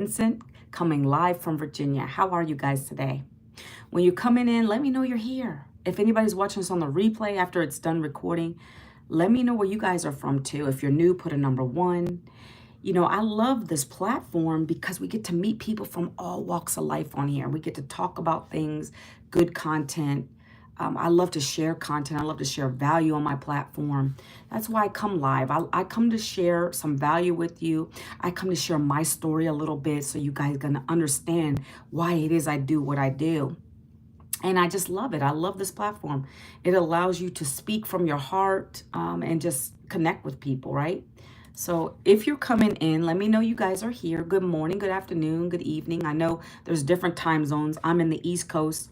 Vincent, coming live from Virginia. How are you guys today? When you're coming in, let me know you're here. If anybody's watching this on the replay after it's done recording, let me know where you guys are from too. If you're new, put a number 1. You know, I love this platform because we get to meet people from all walks of life on here. We get to talk about things, good content. I love to share content. I love to share value on my platform. That's why I come live. I come to share some value with you. I come to share my story a little bit so you guys can understand why it is I do what I do. And I just love it. I love this platform. It allows you to speak from your heart and just connect with people, right? So if you're coming in, let me know you guys are here. Good morning, good afternoon, good evening. I know there's different time zones. I'm in the East Coast.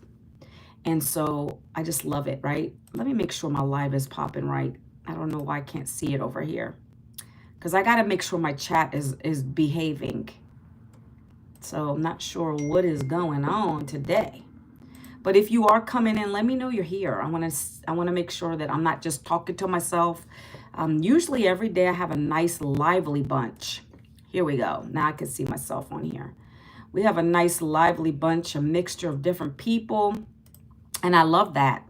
And so I just love it, right? Let me make sure my live is popping right. I don't know why I can't see it over here. Because I got to make sure my chat is behaving. So I'm not sure what is going on today. But if you are coming in, let me know you're here. I want to make sure that I'm not just talking to myself. Usually every day I have a nice lively bunch. Here we go. Now I can see myself on here. We have a nice lively bunch, a mixture of different people. And I love that.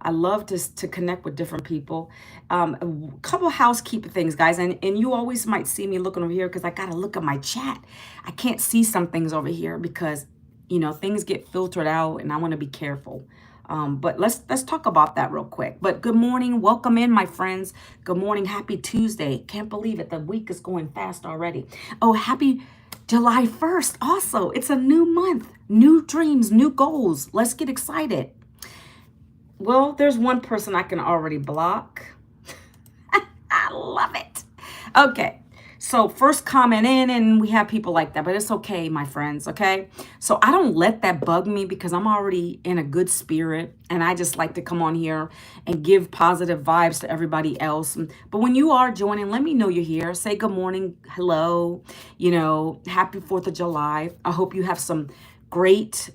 I love to connect with different people. A couple housekeeping things, guys. And you always might see me looking over here because I got to look at my chat. I can't see some things over here because, you know, things get filtered out and I want to be careful. But let's talk about that real quick. But good morning. Welcome in, my friends. Good morning. Happy Tuesday. Can't believe it. The week is going fast already. Oh, happy July 1st. Also, it's a new month. New dreams, new goals. Let's get excited. Well, there's one person I can already block. I love it. Okay. So first comment in and we have people like that, but it's okay, my friends, okay? So I don't let that bug me because I'm already in a good spirit and I just like to come on here and give positive vibes to everybody else. But when you are joining, let me know you're here. Say good morning, hello, you know, happy 4th of July. I hope you have some great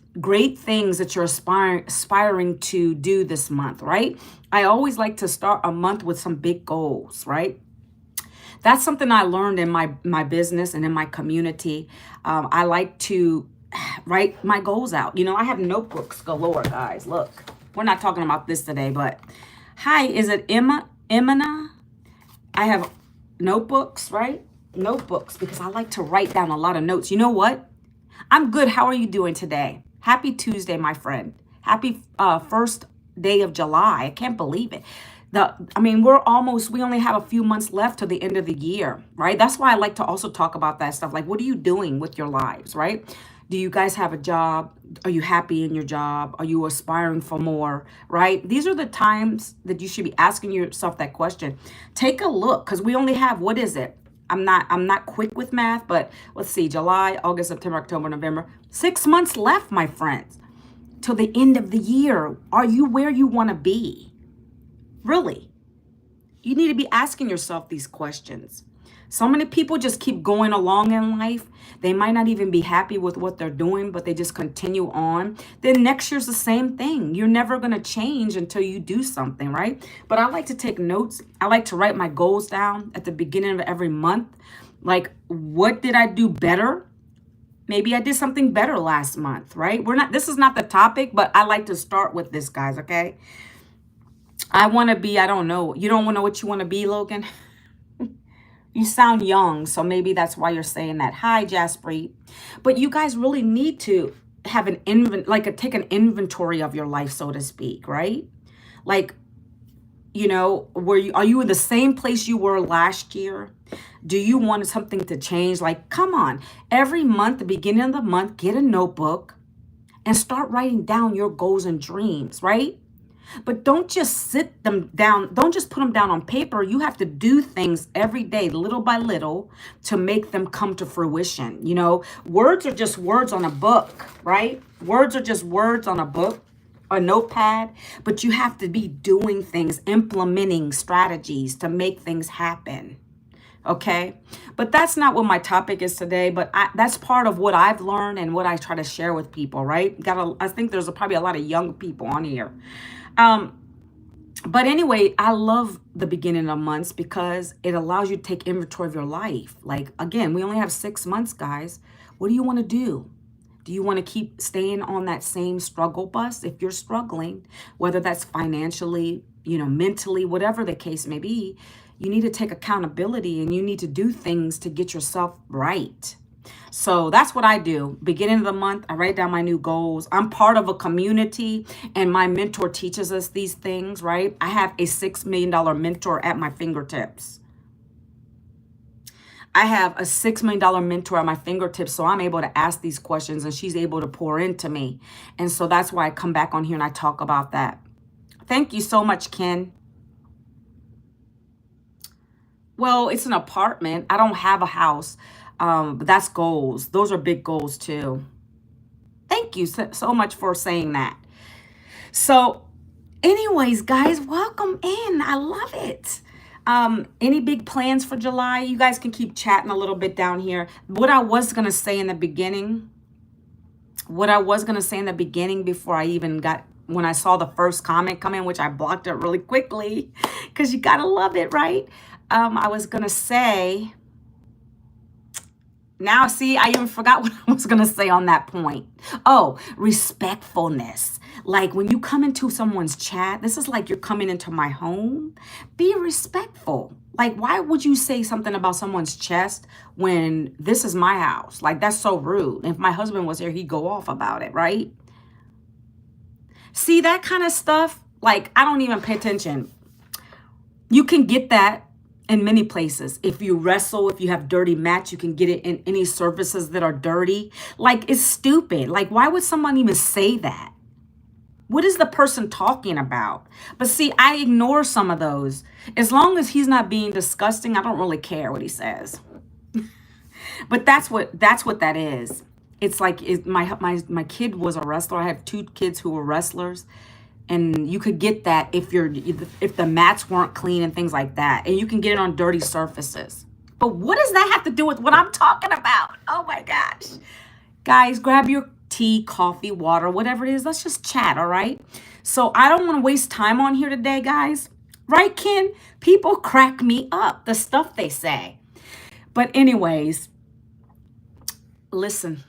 things that you're aspiring to do this month, right? I always like to start a month with some big goals, right? That's something I learned in my business and in my community. I like to write my goals out. You know, I have notebooks galore, guys. Look, we're not talking about this today, but hi, is it Emina? I have notebooks, right? Notebooks, because I like to write down a lot of notes. You know what? I'm good. How are you doing today? Happy Tuesday, my friend. Happy first day of July. I can't believe it. We only have a few months left to the end of the year, right? That's why I like to also talk about that stuff. Like, what are you doing with your lives, right? Do you guys have a job? Are you happy in your job? Are you aspiring for more, right? These are the times that you should be asking yourself that question. Take a look, because we only have, what is it? I'm not quick with math, but let's see, July, August, September, October, November. 6 months left, my friends, till the end of the year. Are you where you want to be? Really? You need to be asking yourself these questions. So many people just keep going along in life. They might not even be happy with what they're doing, but they just continue on. Then next year's the same thing. You're never going to change until you do something, right? But I like to take notes. I like to write my goals down at the beginning of every month. Like, what did I do better? Maybe I did something better last month, right? This is not the topic, but I like to start with this, guys, okay? I want to be, I don't know. You don't want to know what you want to be, Logan? You sound young, so maybe that's why you're saying that. Hi, Jaspreet. But you guys really need to have take an inventory of your life, so to speak, right? Like, you know, are you in the same place you were last year? Do you want something to change? Like, come on. Every month, the beginning of the month, get a notebook and start writing down your goals and dreams, right? But don't just sit them down. Don't just put them down on paper. You have to do things every day, little by little, to make them come to fruition. You know, words are just words on a book, right? Words are just words on a book, a notepad, but you have to be doing things, implementing strategies to make things happen. Okay, but that's not what my topic is today, but that's part of what I've learned and what I try to share with people, right? I think there's probably a lot of young people on here. But anyway, I love the beginning of months because it allows you to take inventory of your life. Like, again, we only have 6 months, guys. What do you want to do? Do you want to keep staying on that same struggle bus? If you're struggling, whether that's financially, mentally, whatever the case may be, you need to take accountability and you need to do things to get yourself right. So that's what I do. Beginning of the month, I write down my new goals. I'm part of a community and my mentor teaches us these things, right? I have a $6 million mentor at my fingertips. I have a $6 million mentor at my fingertips, so I'm able to ask these questions and she's able to pour into me. And so that's why I come back on here and I talk about that. Thank you so much, Ken. Well, it's an apartment. I don't have a house. But that's goals. Those are big goals too. Thank you so much for saying that. So anyways, guys, welcome in. I love it. Any big plans for July? You guys can keep chatting a little bit down here. What I was going to say in the beginning before I even when I saw the first comment come in, which I blocked it really quickly because you got to love it, right? I was going to say, now, see, I even forgot what I was going to say on that point. Oh, respectfulness. Like when you come into someone's chat, this is like you're coming into my home. Be respectful. Like, why would you say something about someone's chest when this is my house? Like, that's so rude. If my husband was here, he'd go off about it, right? See, that kind of stuff, like, I don't even pay attention. You can get that in many places. If you wrestle, if you have dirty mats, you can get it in any surfaces that are dirty. Like, it's stupid. Like, why would someone even say that? What is the person talking about? But see, I ignore some of those. As long as he's not being disgusting, I don't really care what he says. But that's what that is. It's like my kid was a wrestler. I have 2 kids who were wrestlers. And you could get that if the mats weren't clean and things like that. And you can get it on dirty surfaces. But what does that have to do with what I'm talking about? Oh my gosh. Guys, grab your tea, coffee, water, whatever it is. Let's just chat, all right? So I don't want to waste time on here today, guys. Right, Ken? People crack me up, the stuff they say. But anyways, listen,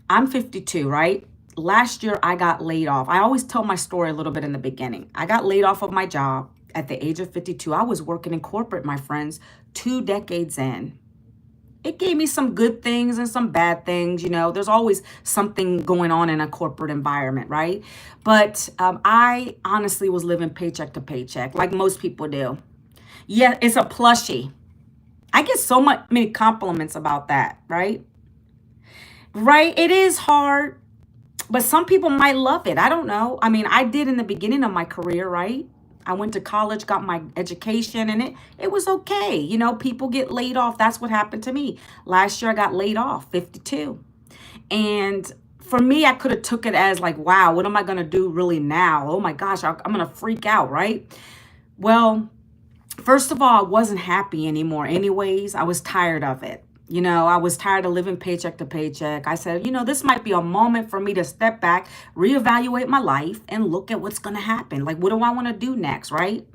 I'm 52, right? Last year, I got laid off. I always tell my story a little bit in the beginning. I got laid off of my job at the age of 52. I was working in corporate, my friends, 2 decades in. It gave me some good things and some bad things. There's always something going on in a corporate environment, right? But I honestly was living paycheck to paycheck like most people do. Yeah, it's a plushie. I get so many compliments about that, right? Right? It is hard. But some people might love it. I don't know. I mean, I did in the beginning of my career, right? I went to college, got my education, and it was okay. People get laid off. That's what happened to me. Last year, I got laid off, 52. And for me, I could have took it as like, wow, what am I going to do really now? Oh my gosh, I'm going to freak out, right? Well, first of all, I wasn't happy anymore anyways. I was tired of it. I was tired of living paycheck to paycheck. I said, this might be a moment for me to step back, reevaluate my life, and look at what's going to happen. Like, what do I want to do next, right?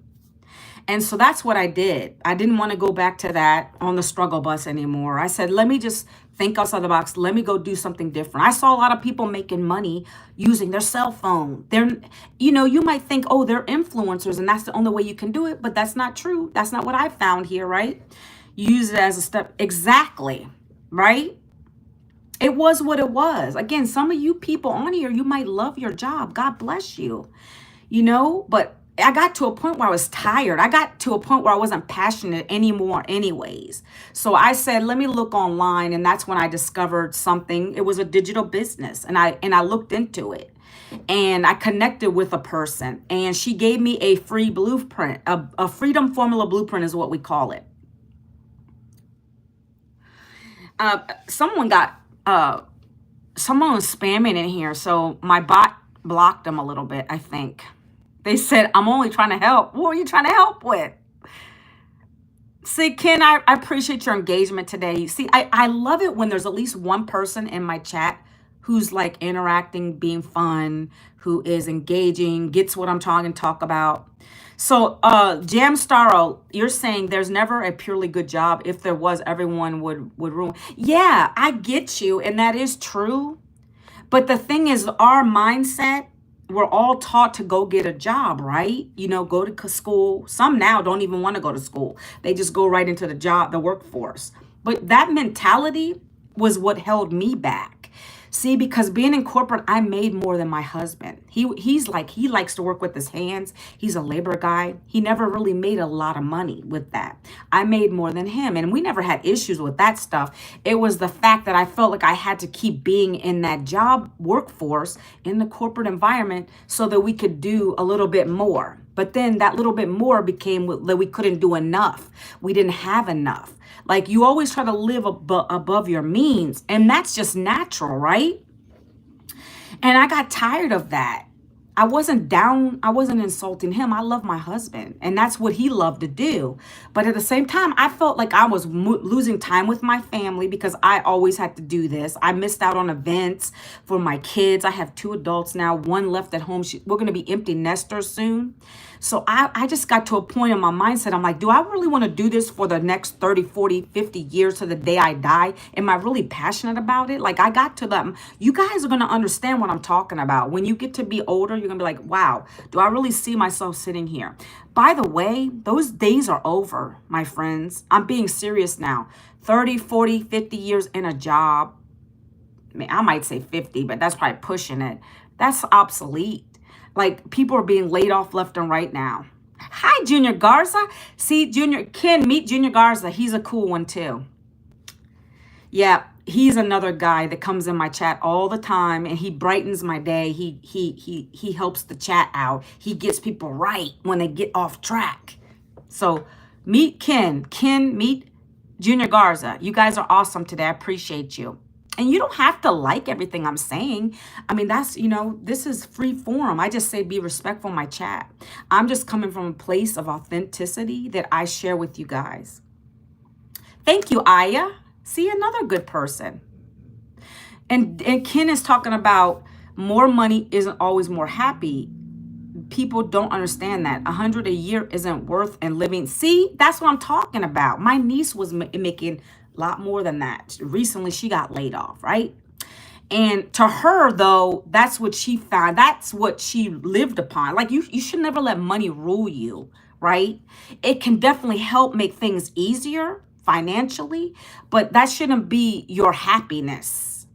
And so that's what I did. I didn't want to go back to that on the struggle bus anymore. I said, let me just think outside the box. Let me go do something different. I saw a lot of people making money using their cell phone. You might think, oh, they're influencers and that's the only way you can do it. But that's not true. That's not what I found here, right? Use it as a step. Exactly. Right? It was what it was. Again, some of you people on here, you might love your job. God bless you. But I got to a point where I was tired. I got to a point where I wasn't passionate anymore anyways. So I said, let me look online. And that's when I discovered something. It was a digital business. And I looked into it. And I connected with a person. And she gave me a free blueprint. A freedom formula blueprint is what we call it. Someone was spamming in here, so my bot blocked them a little bit, I think. They said, I'm only trying to help. What are you trying to help with? See, Ken, I appreciate your engagement today. See, I love it when there's at least one person in my chat who's like interacting, being fun, who is engaging, gets what I'm trying to talk about. So, Jam Starro, you're saying there's never a purely good job. If there was, everyone would ruin. Yeah, I get you, and that is true. But the thing is, our mindset, we're all taught to go get a job, right? You know, go to school. Some now don't even want to go to school. They just go right into the job, the workforce. But that mentality was what held me back. See, because being in corporate, I made more than my husband. He likes to work with his hands. He's a labor guy. He never really made a lot of money with that. I made more than him, and we never had issues with that stuff. It was the fact that I felt like I had to keep being in that job workforce in the corporate environment so that we could do a little bit more. But then that little bit more became that we couldn't do enough. We didn't have enough. Like, you always try to live above your means, and that's just natural, right? And I got tired of that. I wasn't down. I wasn't insulting him. I love my husband, and that's what he loved to do. But at the same time, I felt like I was losing time with my family because I always had to do this. I missed out on events for my kids. I have 2 adults now, 1 left at home. We're going to be empty nesters soon. So I just got to a point in my mindset. I'm like, do I really want to do this for the next 30, 40, 50 years to the day I die? Am I really passionate about it? Like, I got to them. You guys are going to understand what I'm talking about. When you get to be older, you're going to be like, wow, do I really see myself sitting here? By the way, those days are over, my friends. I'm being serious now. 30, 40, 50 years in a job. I might say 50, but that's probably pushing it. That's obsolete. Like, people are being laid off left and right now. Hi, Junior Garza. See, Ken, meet Junior Garza. He's a cool one too. Yeah, he's another guy that comes in my chat all the time, and he brightens my day. He helps the chat out. He gets people right when they get off track. So meet Ken. Ken, meet Junior Garza. You guys are awesome today. I appreciate you. And you don't have to like everything I'm saying. I mean, that's, this is free form. I just say be respectful in my chat. I'm just coming from a place of authenticity that I share with you guys. Thank you, Aya. See, another good person. And Ken is talking about more money isn't always more happy. People don't understand that. 100 a year isn't worth and living. See, that's what I'm talking about. My niece was making lot more than that. Recently, she got laid off, right? And to her, though, that's what she found. That's what she lived upon. Like, you should never let money rule you, right? It can definitely help make things easier financially, but that shouldn't be your happiness,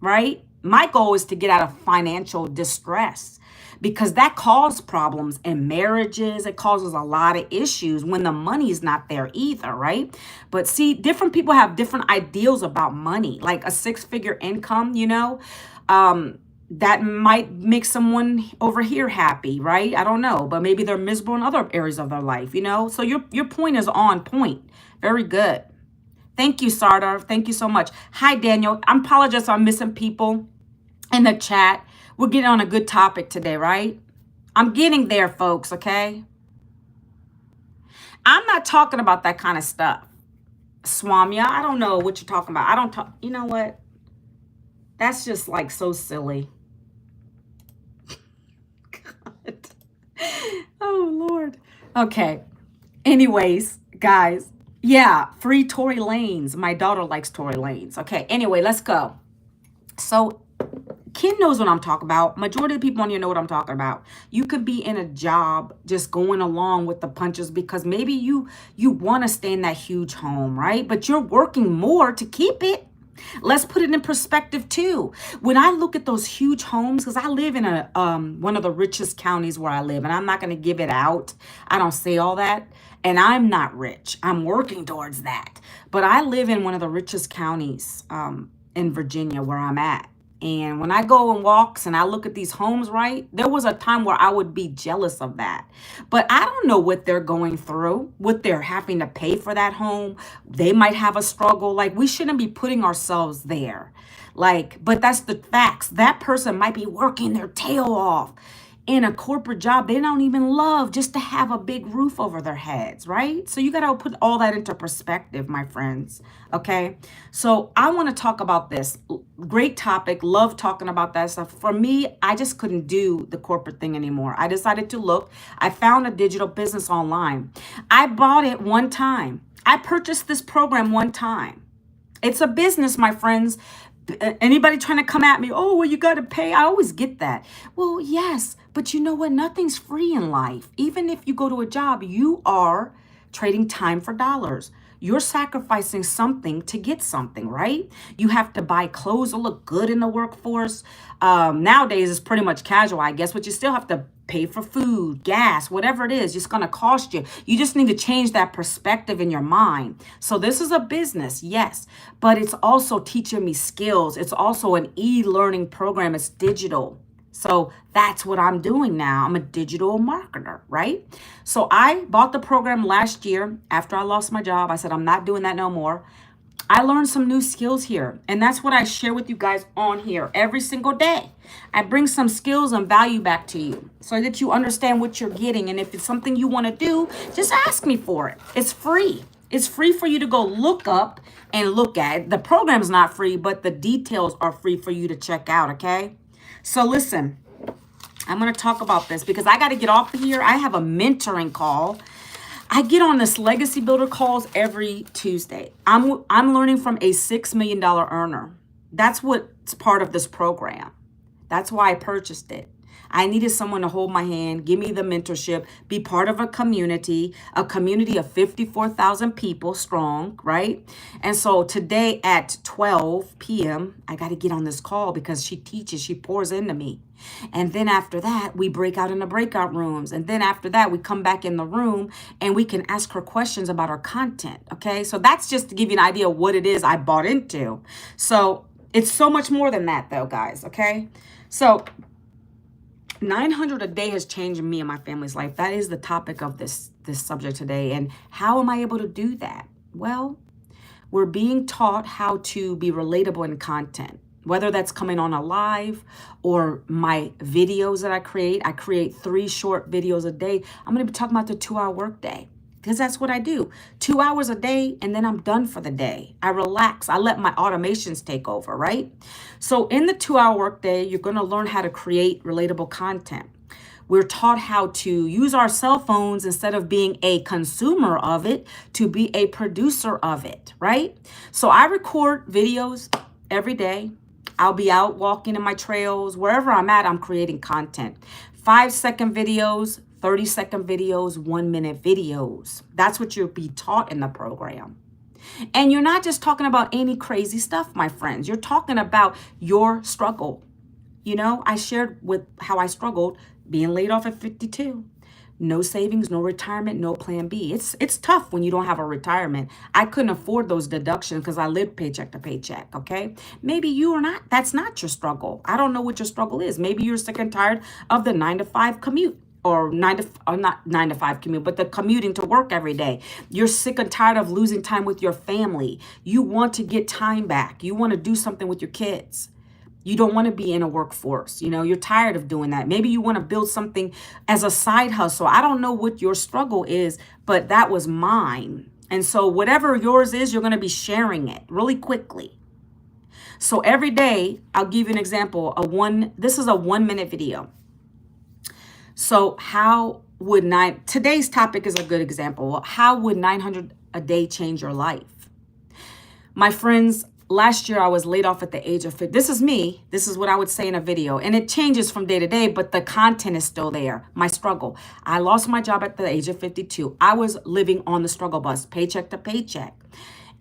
right? My goal is to get out of financial distress, because that causes problems in marriages. It causes a lot of issues when the money is not there either, right? But see, different people have different ideals about money, like a 6-figure income, that might make someone over here happy, right? I don't know, but maybe they're miserable in other areas of their life, So your point is on point. Very good. Thank you, Sardar. Thank you so much. Hi, Daniel. I apologize if I'm missing people in the chat. We're getting on a good topic today, right? I'm getting there, folks, okay? I'm not talking about that kind of stuff. Swamya, I don't know what you're talking about. I don't talk, you know what? That's just like so silly. God. Oh, Lord. Okay. Anyways, guys. Yeah, free Tory Lanez. My daughter likes Tory Lanez. Okay, anyway, let's go. So Ken knows what I'm talking about. Majority of the people on here know what I'm talking about. You could be in a job just going along with the punches because maybe you want to stay in that huge home, right? But you're working more to keep it. Let's put it in perspective too. When I look at those huge homes, because I live in a one of the richest counties where I live, and I'm not going to give it out. I don't say all that. And I'm not rich. I'm working towards that. But I live in one of the richest counties in Virginia where I'm at. And when I go on walks and I look at these homes, right, there was a time where I would be jealous of that. But I don't know what they're going through, what they're having to pay for that home. They might have a struggle. Like, we shouldn't be putting ourselves there. Like, but that's the facts. That person might be working their tail off in a corporate job, they don't even love just to have a big roof over their heads, right? So you got to put all that into perspective, my friends. Okay. So I want to talk about this. Great topic. Love talking about that stuff. For me, I just couldn't do the corporate thing anymore. I decided to look. I found a digital business online. I bought it one time. I purchased this program one time. It's a business, my friends. Anybody trying to come at me, oh, well, you got to pay. I always get that. Well, yes, but you know what? Nothing's free in life. Even if you go to a job, you are trading time for dollars. You're sacrificing something to get something, right? You have to buy clothes to look good in the workforce. Nowadays, it's pretty much casual, I guess, but you still have to pay for food, gas, whatever it is. It's going to cost you. You just need to change that perspective in your mind. So this is a business, yes, but it's also teaching me skills. It's also an e-learning program. It's digital. So that's what I'm doing now. I'm a digital marketer, right? So I bought the program last year after I lost my job. I said, I'm not doing that no more. I learned some new skills here, and that's what I share with you guys on here every single day. I bring some skills and value back to you so that you understand what you're getting. And if it's something you want to do, just ask me for it. It's free. It's free for you to go look up and look at. The program's not free, but the details are free for you to check out, okay? So listen, I'm going to talk about this because I got to get off of here. I have a mentoring call. I get on this legacy builder calls every Tuesday. I'm learning from a $6 million earner. That's what's part of this program. That's why I purchased it. I needed someone to hold my hand, give me the mentorship, be part of a community of 54,000 people strong, right? And so today at 12 p.m., I got to get on this call because she teaches, she pours into me. And then after that, we break out in the breakout rooms. And then after that, we come back in the room and we can ask her questions about our content, okay? So that's just to give you an idea of what it is I bought into. So it's so much more than that though, guys, okay? So 900 a day has changed me and my family's life. That is the topic of this subject today. And how am I able to do that? Well, we're being taught how to be relatable in content, whether that's coming on a live or my videos that I create. I create 3 short videos a day. I'm going to be talking about the 2-hour workday because that's what I do. 2 hours a day, and then I'm done for the day. I relax. I let my automations take over, right? So in the 2-hour workday, you're going to learn how to create relatable content. We're taught how to use our cell phones instead of being a consumer of it to be a producer of it, right? So I record videos every day. I'll be out walking in my trails. Wherever I'm at, I'm creating content. 5-second videos, 30-second videos, 1-minute videos. That's what you'll be taught in the program. And you're not just talking about any crazy stuff, my friends. You're talking about your struggle. You know, I shared with how I struggled being laid off at 52. No savings, no retirement, no plan B. It's tough when you don't have a retirement. I couldn't afford those deductions because I lived paycheck to paycheck, okay? Maybe you are not, that's not your struggle. I don't know what your struggle is. Maybe you're sick and tired of the 9-to-5 commute. Or not 9-to-5 commute, but the commuting to work every day. You're sick and tired of losing time with your family. You want to get time back. You want to do something with your kids. You don't want to be in a workforce. You know, you're tired of doing that. Maybe you want to build something as a side hustle. I don't know what your struggle is, but that was mine. And so whatever yours is, you're going to be sharing it really quickly. So every day, I'll give you an example. This is a 1-minute video. So today's topic is a good example. How would 900 a day change your life? My friends, last year I was laid off at the age of 50. This is me. This is what I would say in a video. And it changes from day to day, but the content is still there. My struggle. I lost my job at the age of 52. I was living on the struggle bus, paycheck to paycheck.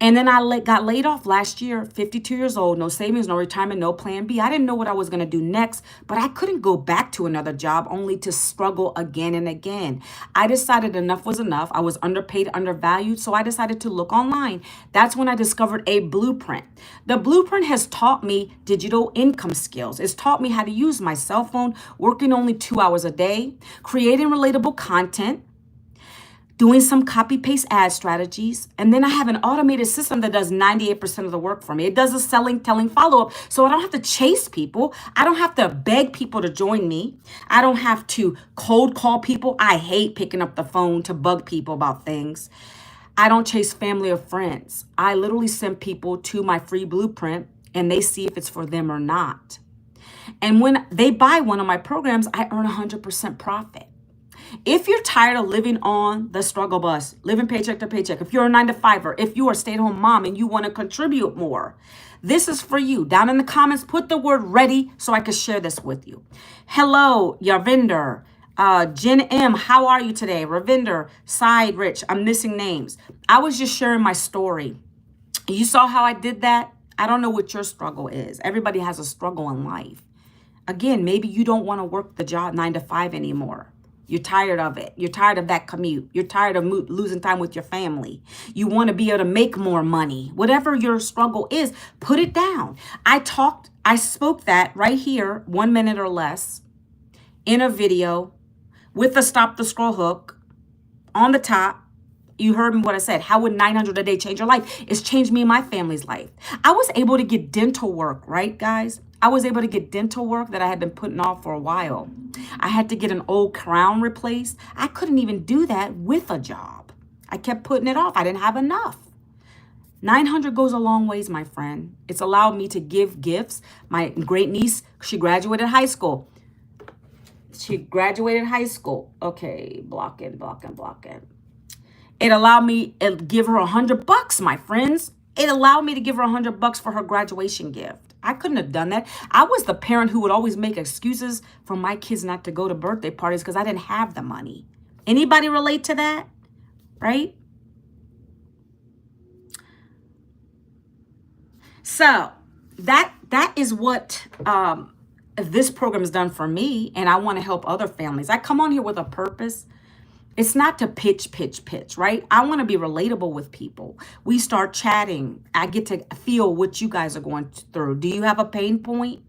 And then I got laid off last year, 52 years old, no savings, no retirement, no plan B. I didn't know what I was going to do next, but I couldn't go back to another job only to struggle again and again. I decided enough was enough. I was underpaid, undervalued, so I decided to look online. That's when I discovered a blueprint. The blueprint has taught me digital income skills. It's taught me how to use my cell phone, working only 2 hours a day, creating relatable content, doing some copy paste ad strategies. And then I have an automated system that does 98% of the work for me. It does a selling, telling follow up. So I don't have to chase people. I don't have to beg people to join me. I don't have to cold call people. I hate picking up the phone to bug people about things. I don't chase family or friends. I literally send people to my free blueprint and they see if it's for them or not. And when they buy one of my programs, I earn 100% profit. If you're tired of living on the struggle bus, living paycheck to paycheck, if you're a 9-to-5er, if you are a stay-at-home mom and you want to contribute more, this is for you. Down in the comments, put the word ready so I can share this with you. Hello, Yavinder, Jen M, how are you today? Ravinder, Side Rich, I'm missing names. I was just sharing my story. You saw how I did that? I don't know what your struggle is. Everybody has a struggle in life. Again, maybe you don't want to work the job 9-to-5 anymore. You're tired of it. You're tired of that commute. You're tired of losing time with your family. You want to be able to make more money. Whatever your struggle is, put it down. I spoke that right here, 1 minute or less, in a video with the stop the scroll hook on the top. You heard me what I said. How would 900 a day change your life? It's changed me and my family's life. I was able to get dental work, right, guys? I was able to get dental work that I had been putting off for a while. I had to get an old crown replaced. I couldn't even do that with a job. I kept putting it off. I didn't have enough. 900 goes a long ways, my friend. It's allowed me to give gifts. My great niece, she graduated high school. Okay, blocking. It allowed me to give her $100, my friends. It allowed me to give her $100 for her graduation gift. I couldn't have done that. I was the parent who would always make excuses for my kids not to go to birthday parties because I didn't have the money. Anybody relate to that? Right? So that is what this program has done for me, and I want to help other families. I come on here with a purpose. It's not to pitch, right? I want to be relatable with people. We start chatting. I get to feel what you guys are going through. Do you have a pain point?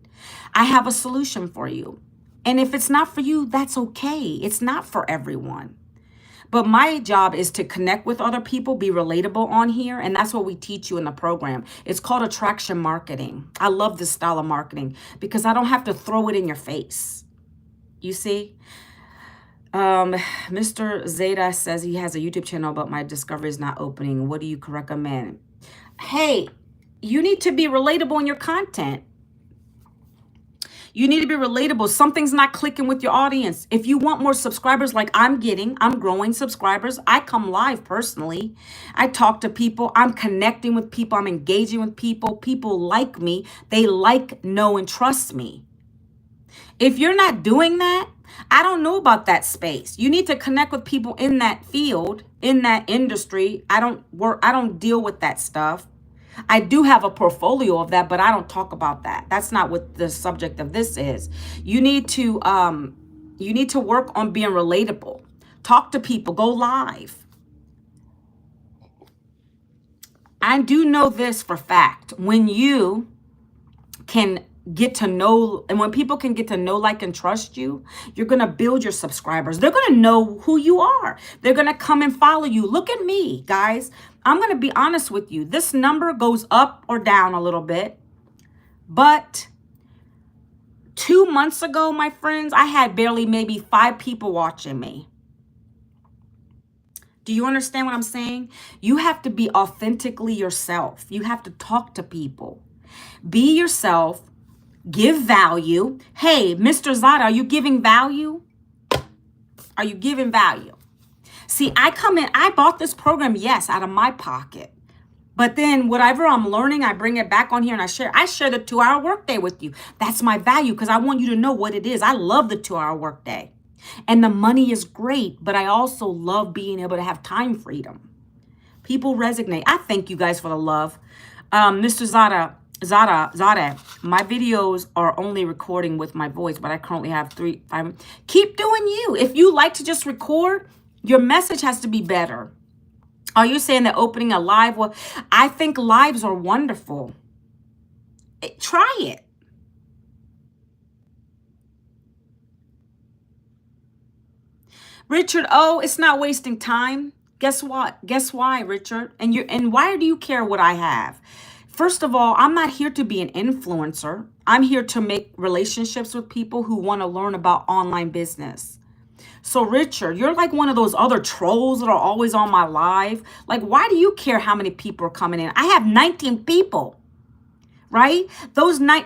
I have a solution for you. And if it's not for you, that's okay. It's not for everyone. But my job is to connect with other people, be relatable on here. And that's what we teach you in the program. It's called attraction marketing. I love this style of marketing because I don't have to throw it in your face. You see? Mr. Zeta says he has a YouTube channel, but my discovery is not opening. What do you recommend? Hey, you need to be relatable in your content. You need to be relatable. Something's not clicking with your audience. If you want more subscribers like I'm growing subscribers. I come live personally. I talk to people. I'm connecting with people. I'm engaging with people. People like me. They like, know, and trust me. If you're not doing that, I don't know about that space. You need to connect with people in that field, in that industry. I don't deal with that stuff. I do have a portfolio of that, but I don't talk about that. That's not what the subject of this is. You need to work on being relatable. Talk to people, go live. I do know this for fact. When you can get to know, and when people can get to know, like, and trust you, you're going to build your subscribers. They're going to know who you are. They're going to come and follow you. Look at me, guys. I'm going to be honest with you. This number goes up or down a little bit. But 2 months ago, my friends, I had barely maybe 5 people watching me. Do you understand what I'm saying? You have to be authentically yourself. You have to talk to people. Be yourself. Give value. Hey, Mr. Zada, are you giving value? Are you giving value? See, I bought this program, yes, out of my pocket. But then whatever I'm learning, I bring it back on here and I share the 2-hour workday with you. That's my value because I want you to know what it is. I love the 2-hour workday. And the money is great, but I also love being able to have time freedom. People resonate. I thank you guys for the love. Mr. Zada, my videos are only recording with my voice, but I currently have 5. Keep doing you. If you like to just record, your message has to be better. Are you saying that opening a live? Well, I think lives are wonderful. Try it. Richard, oh, it's not wasting time. Guess what? Guess why, Richard? And why do you care what I have? First of all, I'm not here to be an influencer. I'm here to make relationships with people who want to learn about online business. So, Richard, you're like one of those other trolls that are always on my live. Like, why do you care how many people are coming in? I have 19 people, right?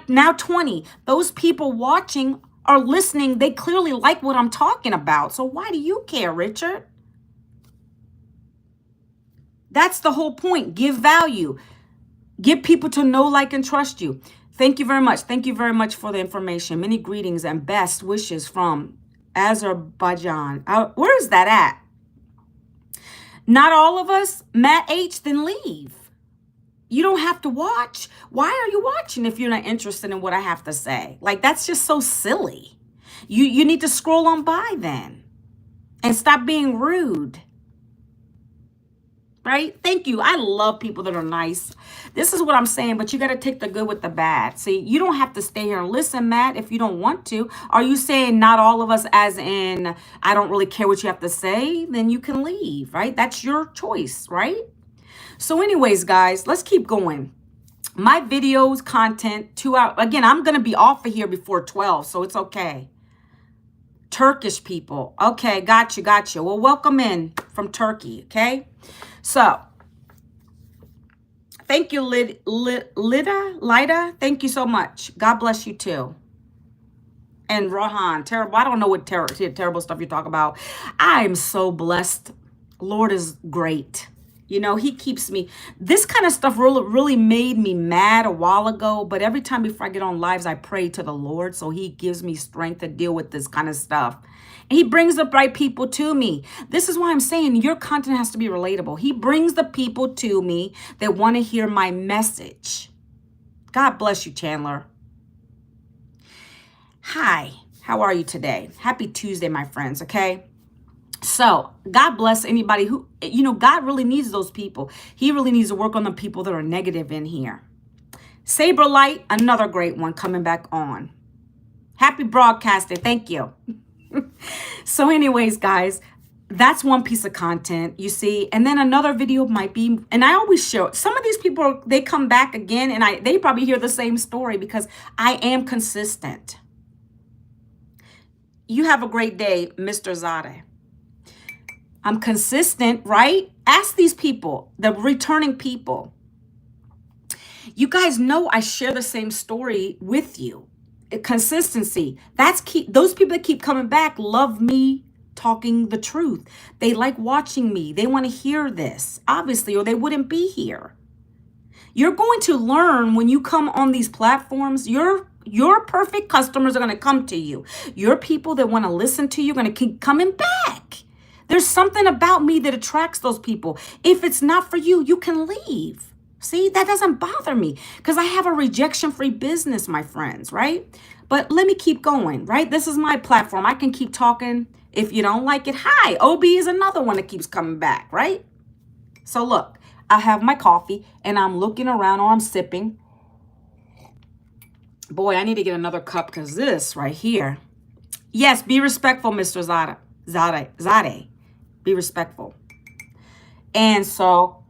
Now 20. Those people watching are listening. They clearly like what I'm talking about. So why do you care, Richard? That's the whole point. Give value. Get people to know, like, and trust you. Thank you very much. Thank you very much for the information. Many greetings and best wishes from Azerbaijan. Where is that at? Not all of us. Matt H, then leave. You don't have to watch. Why are you watching if you're not interested in what I have to say? Like, that's just so silly. You need to scroll on by then and stop being rude. Right? Thank you. I love people that are nice. This is what I'm saying, but you got to take the good with the bad. See, you don't have to stay here and listen, Matt, if you don't want to. Are you saying not all of us, as in, I don't really care what you have to say? Then you can leave, right? That's your choice, right? So anyways, guys, let's keep going. My videos, content, 2 hours. Again, I'm going to be off of here before 12, so it's okay. Turkish people. Okay, got you. Well, welcome in from Turkey, okay? So, thank you, Lida. Thank you so much. God bless you too. And Rohan, terrible. I don't know what terrible stuff you talk about. I'm so blessed. Lord is great. You know, he keeps me. This kind of stuff really made me mad a while ago. But every time before I get on lives, I pray to the Lord. So he gives me strength to deal with this kind of stuff. And he brings the right people to me. This is why I'm saying your content has to be relatable. He brings the people to me that want to hear my message. God bless you, Chandler. Hi, how are you today? Happy Tuesday, my friends, okay? So God bless anybody who, you know, God really needs those people. He really needs to work on the people that are negative in here. Saber Light, another great one coming back on. Happy broadcasting. Thank you. So anyways, guys, that's one piece of content, you see. And then another video might be, and I always show, some of these people, they come back again and they probably hear the same story because I am consistent. You have a great day, Mr. Zade. I'm consistent, right? Ask these people, the returning people. You guys know I share the same story with you. Consistency. That's key. Those people that keep coming back love me talking the truth. They like watching me. They want to hear this, obviously, or they wouldn't be here. You're going to learn when you come on these platforms. Your perfect customers are going to come to you. Your people that want to listen to you are going to keep coming back. There's something about me that attracts those people. If it's not for you, you can leave. See, that doesn't bother me because I have a rejection-free business, my friends, right? But let me keep going, right? This is my platform. I can keep talking. If you don't like it, hi. OB is another one that keeps coming back, right? So look, I have my coffee and I'm looking around or I'm sipping. Boy, I need to get another cup because this right here. Yes, be respectful, Mr. Zade. Be respectful. And so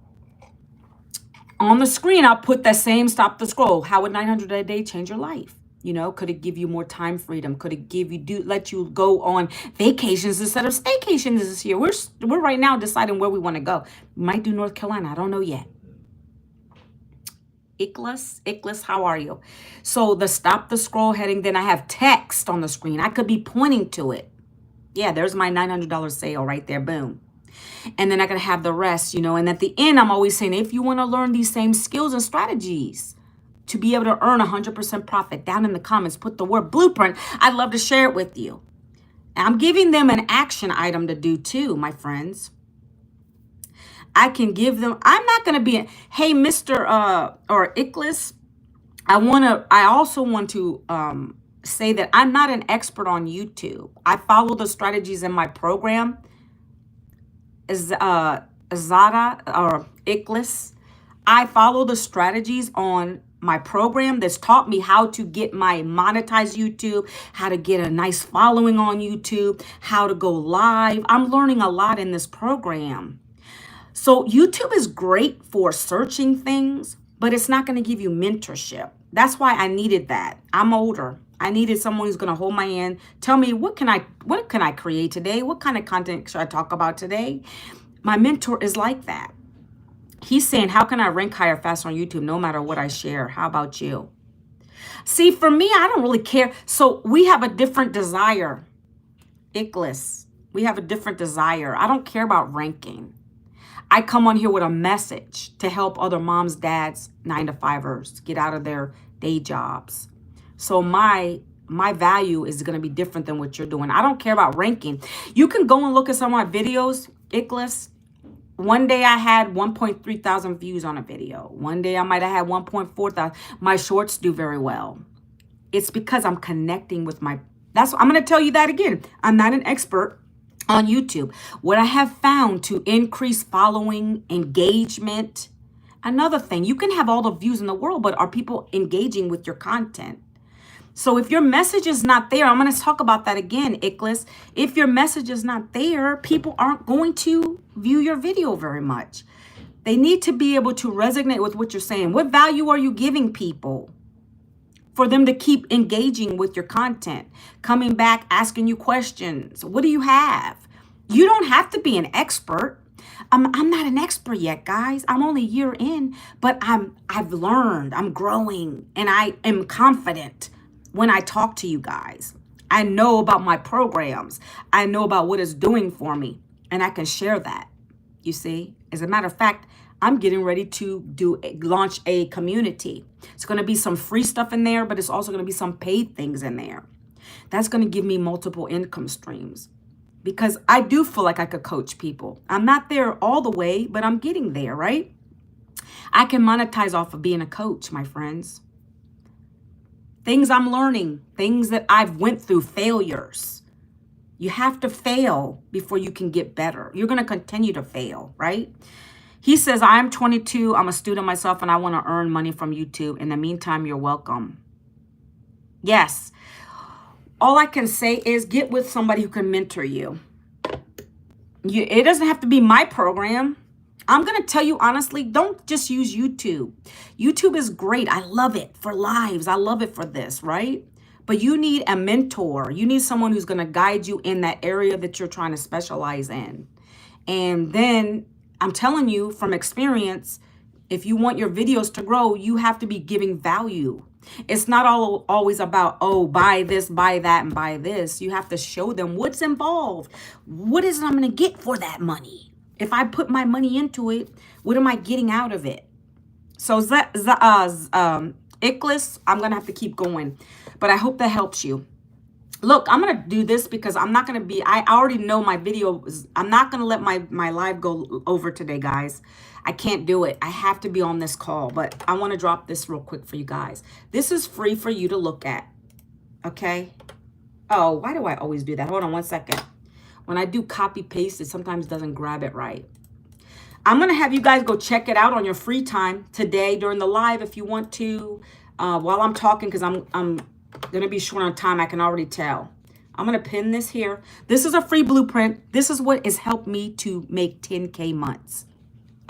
on the screen, I'll put that same stop the scroll. How would 900 a day change your life? You know, could it give you more time freedom? Could it let you go on vacations instead of staycations this year? We're right now deciding where we want to go. We might do North Carolina. I don't know yet. Ickles, how are you? So the stop the scroll heading, then I have text on the screen. I could be pointing to it. Yeah, there's my $900 sale right there. Boom. And then I gotta have the rest, you know. And at the end, I'm always saying, if you want to learn these same skills and strategies to be able to earn 100% profit, down in the comments, put the word blueprint. I'd love to share it with you. And I'm giving them an action item to do too, my friends. I can give them, I'm not going to be, hey, Mr. or Ickles, I also want to say that I'm not an expert on YouTube. I follow the strategies in my program. Zada or Ickles. I follow the strategies on my program that's taught me how to get my monetized YouTube, how to get a nice following on YouTube, how to go live. I'm learning a lot in this program. So YouTube is great for searching things, but it's not going to give you mentorship. That's why I needed that. I'm older. I needed someone who's going to hold my hand, tell me what can I create today? What kind of content should I talk about today? My mentor is like that. He's saying, how can I rank higher faster on YouTube no matter what I share? How about you? See, for me, I don't really care. So we have a different desire. Ickless. We have a different desire. I don't care about ranking. I come on here with a message to help other moms, dads, 9-to-5ers get out of their day jobs. So my value is going to be different than what you're doing. I don't care about ranking. You can go and look at some of my videos, Ickless. One day I had 1.3 thousand views on a video. One day I might have had 1.4 thousand. My shorts do very well. It's because I'm connecting with I'm going to tell you that again. I'm not an expert on YouTube. What I have found to increase following, engagement. Another thing, you can have all the views in the world, but are people engaging with your content? So if your message is not there, I'm going to talk about that again, Ickless. If your message is not there, people aren't going to view your video very much. They need to be able to resonate with what you're saying. What value are you giving people for them to keep engaging with your content, coming back, asking you questions? What do you have? You don't have to be an expert. I'm not an expert yet, guys. I'm only a year in, but I've learned, I'm growing, and I am confident when I talk to you guys. I know about my programs. I know about what it's doing for me, and I can share that. You see, as a matter of fact, I'm getting ready to launch a community. It's going to be some free stuff in there, but it's also going to be some paid things in there. That's going to give me multiple income streams because I do feel like I could coach people. I'm not there all the way, but I'm getting there, right? I can monetize off of being a coach, my friends. Things I'm learning, things that I've went through, failures. You have to fail before you can get better. You're going to continue to fail, right? He says, I'm 22, I'm a student myself, and I want to earn money from YouTube. In the meantime, you're welcome. Yes. All I can say is get with somebody who can mentor you. It doesn't have to be my program. I'm going to tell you honestly, don't just use YouTube. YouTube is great. I love it for lives. I love it for this, right? But you need a mentor. You need someone who's going to guide you in that area that you're trying to specialize in. And then I'm telling you from experience, if you want your videos to grow, you have to be giving value. It's not always about, oh, buy this, buy that, and buy this. You have to show them what's involved. What is it I'm going to get for that money? If I put my money into it, what am I getting out of it? So Ickless, I'm going to have to keep going. But I hope that helps you. Look, I'm going to do this because I'm not going to be, I already know my video, I'm not going to let my live go over today, guys. I can't do it. I have to be on this call, but I want to drop this real quick for you guys. This is free for you to look at, okay? Oh, why do I always do that? Hold on one second. When I do copy paste, it sometimes doesn't grab it right. I'm going to have you guys go check it out on your free time today during the live if you want to, while I'm talking, because I'm going to be short on time. I can already tell. I'm going to pin this here. This is a free blueprint. This is what has helped me to make 10K months.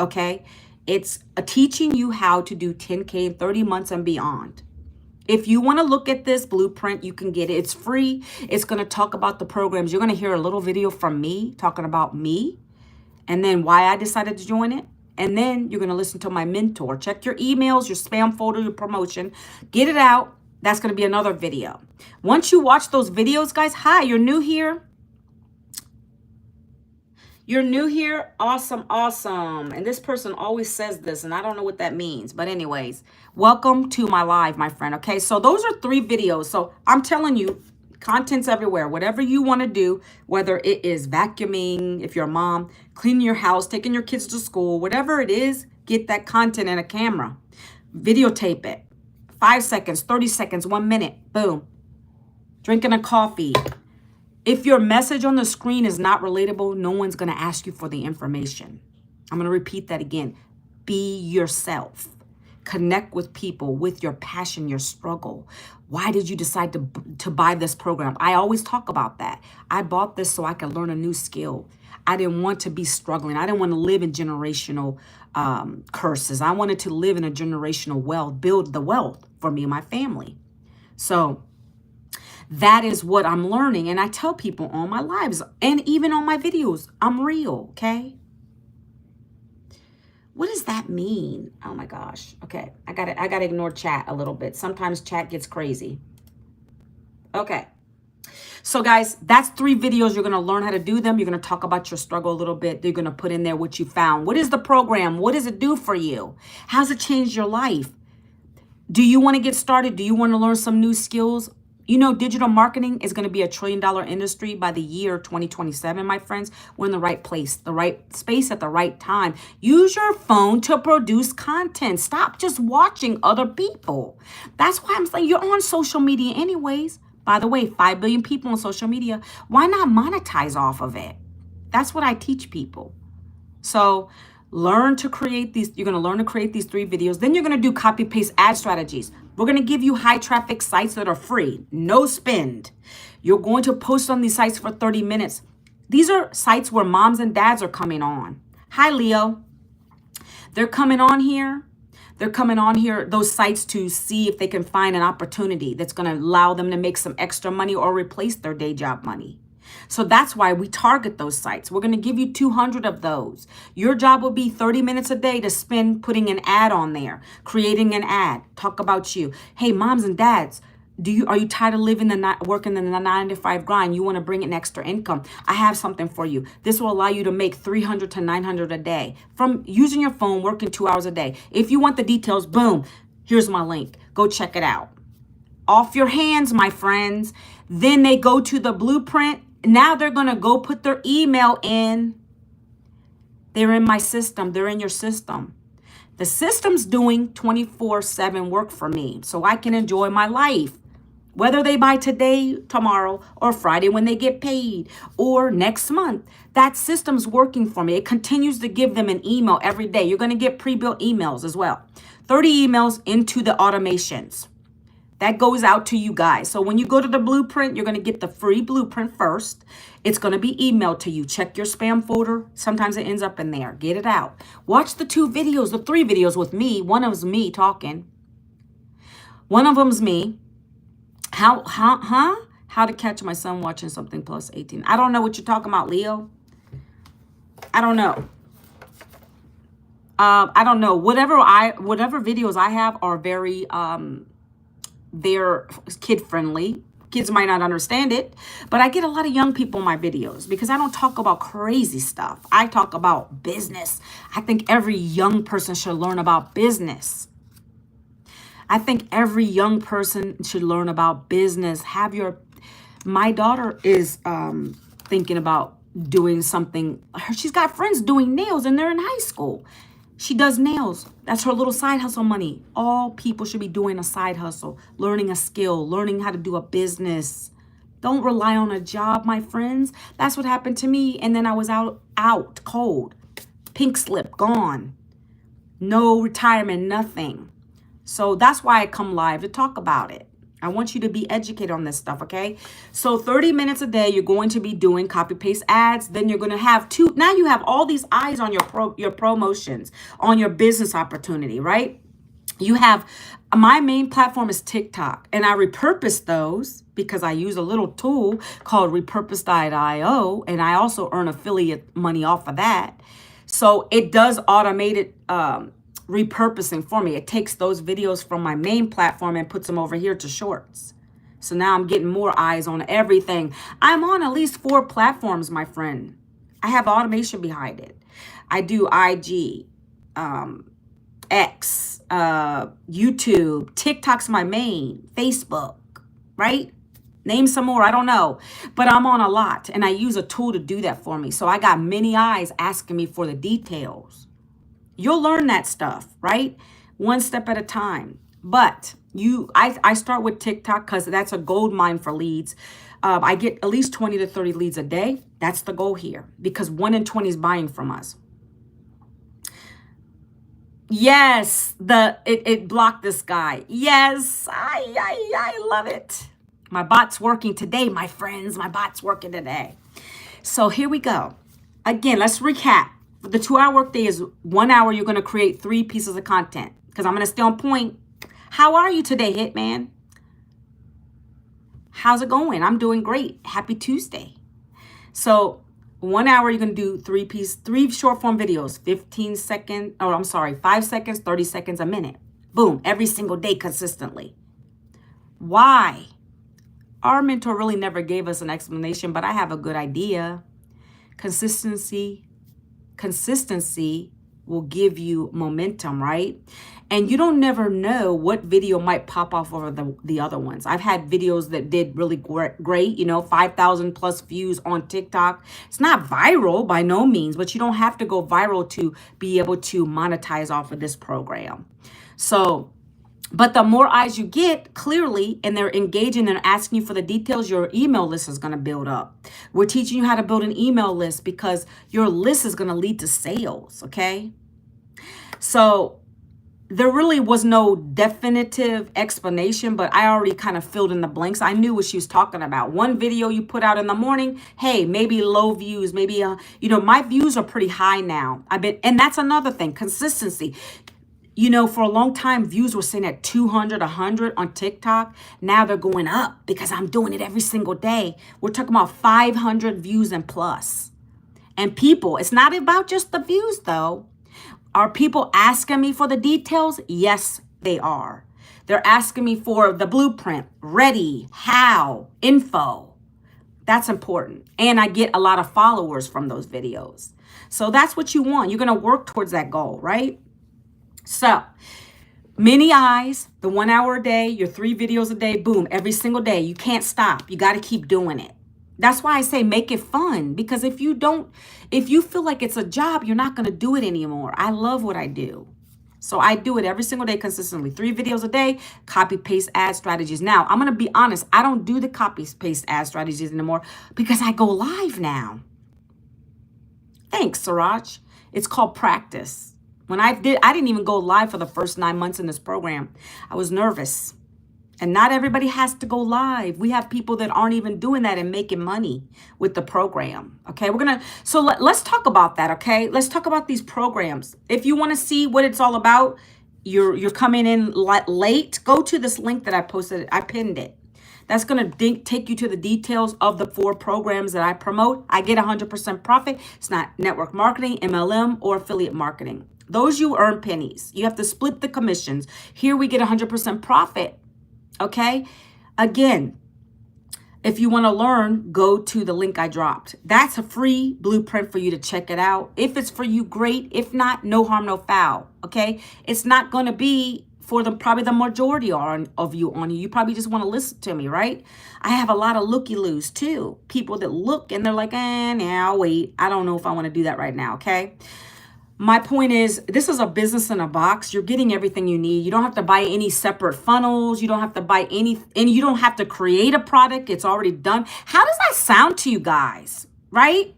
Okay. It's teaching you how to do 10K in 30 months and beyond. If you want to look at this blueprint, you can get it. It's free. It's going to talk about the programs. You're going to hear a little video from me talking about me and then why I decided to join it. And then you're going to listen to my mentor. Check your emails, your spam folder, your promotion. Get it out. That's going to be another video. Once you watch those videos, guys, hi, you're new here. You're new here. Awesome, awesome. And this person always says this, and I don't know what that means. But anyways, welcome to my live, my friend. Okay, so those are 3 videos. So I'm telling you, content's everywhere. Whatever you want to do, whether it is vacuuming, if you're a mom, cleaning your house, taking your kids to school, whatever it is, get that content in a camera. Videotape it. 5 seconds, 30 seconds, 1 minute. Boom. Drinking a coffee. If your message on the screen is not relatable, no one's going to ask you for the information. I'm going to repeat that again. Be yourself. Connect with people with your passion, your struggle. Why did you decide to buy this program? I always talk about that. I bought this so I could learn a new skill. I didn't want to be struggling. I didn't want to live in generational curses. I wanted to live in a generational wealth, build the wealth for me and my family. So that is what I'm learning. And I tell people on my lives and even on my videos, I'm real, okay? What does that mean? Oh my gosh. Okay, I gotta ignore chat a little bit. Sometimes chat gets crazy. Okay. So guys, that's 3 videos. You're going to learn how to do them. You're going to talk about your struggle a little bit. You're going to put in there what you found. What is the program? What does it do for you? How's it changed your life? Do you want to get started? Do you want to learn some new skills? You know, digital marketing is going to be $1 trillion industry by the year 2027, my friends. We're in the right place, the right space at the right time. Use your phone to produce content. Stop just watching other people. That's why I'm saying you're on social media anyways. By the way, 5 billion people on social media. Why not monetize off of it? That's what I teach people. So learn to create these. You're going to learn to create these 3 videos. Then you're going to do copy paste ad strategies. We're going to give you high traffic sites that are free, no spend. You're going to post on these sites for 30 minutes. These are sites where moms and dads are coming on. Hi, Leo. They're coming on here. They're coming on here, those sites, to see if they can find an opportunity that's going to allow them to make some extra money or replace their day job money. So that's why we target those sites. We're going to give you 200 of those. Your job will be 30 minutes a day to spend putting an ad on there, creating an ad, talk about you. Hey, moms and dads, are you tired of working in the 9 to 5 grind? You want to bring in extra income? I have something for you. This will allow you to make 300 to 900 a day from using your phone, working 2 hours a day. If you want the details, boom, here's my link. Go check it out. Off your hands, my friends. Then they go to the blueprint. Now they're going to go put their email in. They're in my system. They're in your system. The system's doing 24/7 work for me so I can enjoy my life. Whether they buy today, tomorrow, or Friday when they get paid, or next month, that system's working for me. It continues to give them an email every day. You're going to get pre-built emails as well. 30 emails into the automations. That goes out to you guys. So when you go to the blueprint, you're going to get the free blueprint first. It's going to be emailed to you. Check your spam folder. Sometimes it ends up in there. Get it out. Watch the 2 videos, the 3 videos with me. One of them's me talking. One of them's me. How to catch my son watching something plus 18. I don't know what you're talking about, Leo. I don't know. I don't know. Whatever videos I have are very they're kid friendly. Kids might not understand it, but I get a lot of young people in my videos because I don't talk about crazy stuff. I talk about business. I think every young person should learn about business. I think every young person should learn about business. My daughter is thinking about doing something. She's got friends doing nails and they're in high school. She does nails. That's her little side hustle money. All people should be doing a side hustle, learning a skill, learning how to do a business. Don't rely on a job, my friends. That's what happened to me. And then I was out cold, pink slip, gone. No retirement, nothing. So that's why I come live to talk about it. I want you to be educated on this stuff, okay? So 30 minutes a day, you're going to be doing copy paste ads. Then you're going to have now you have all these eyes on your promotions, on your business opportunity, right? You have, my main platform is TikTok, and I repurpose those because I use a little tool called repurpose.io, and I also earn affiliate money off of that. So it does automated repurposing for me. It takes those videos from my main platform and puts them over here to shorts. So now I'm getting more eyes on everything. I'm on at least 4 platforms, my friend. I have automation behind it. I do IG, X, YouTube, TikTok's my main, Facebook, right? Name some more, I don't know. But I'm on a lot, and I use a tool to do that for me. So I got many eyes asking me for the details. You'll learn that stuff, right? One step at a time. But I start with TikTok because that's a gold mine for leads. I get at least 20 to 30 leads a day. That's the goal here because 1 in 20 is buying from us. Yes, it blocked this guy. Yes, I love it. My bot's working today, my friends. My bot's working today. So here we go. Again, let's recap. The 2-hour workday is 1 hour. You're going to create 3 pieces of content because I'm going to stay on point. How are you today, Hitman? How's it going? I'm doing great. Happy Tuesday. So 1 hour, you're going to do 3 short form videos, 5 seconds, 30 seconds, a minute. Boom, every single day consistently. Why? Our mentor really never gave us an explanation, but I have a good idea. Consistency will give you momentum, right? And you don't never know what video might pop off over the other ones. I've had videos that did really great, 5,000 plus views on TikTok. It's not viral by no means, but you don't have to go viral to be able to monetize off of this program. So, but the more eyes you get, clearly, and they're engaging and asking you for the details, your email list is going to build up. We're teaching you how to build an email list because your list is going to lead to sales, okay? So there really was no definitive explanation, but I already kind of filled in the blanks. I knew what she was talking about. One video you put out in the morning, hey, maybe low views, maybe, my views are pretty high now. And that's another thing, consistency. For a long time, views were sitting at 200, 100 on TikTok. Now they're going up because I'm doing it every single day. We're talking about 500 views and plus. And people, it's not about just the views though. Are people asking me for the details? Yes, they are. They're asking me for the blueprint, ready, how, info. That's important. And I get a lot of followers from those videos. So that's what you want. You're going to work towards that goal, right? So many eyes, the 1 hour a day, your 3 videos a day, boom, every single day. You can't stop. You got to keep doing it. That's why I say make it fun, because if you feel like it's a job, you're not going to do it anymore. I love what I do. So I do it every single day consistently. 3 videos a day, copy, paste, ad strategies. Now, I'm going to be honest. I don't do the copy, paste, ad strategies anymore because I go live now. Thanks, Siraj. It's called practice. When I didn't even go live for the first 9 months in this program. I was nervous. And not everybody has to go live. We have people that aren't even doing that and making money with the program. Okay, let's talk about that, okay? Let's talk about these programs. If you want to see what it's all about, you're coming in late, go to this link that I posted. I pinned it. That's going to take you to the details of the 4 programs that I promote. I get 100% profit. It's not network marketing, MLM, or affiliate marketing. Those you earn pennies. You have to split the commissions. Here we get 100% profit. Okay? Again, if you want to learn, go to the link I dropped. That's a free blueprint for you to check it out. If it's for you, great. If not, no harm, no foul. Okay? It's not going to be for probably the majority of you on here. You probably just want to listen to me, right? I have a lot of looky-loos too. People that look and they're like, now wait. I don't know if I want to do that right now, okay? My point is, this is a business in a box. You're getting everything you need. You don't have to buy any separate funnels. You don't have to buy any, and you don't have to create a product. It's already done. How does that sound to you guys, right?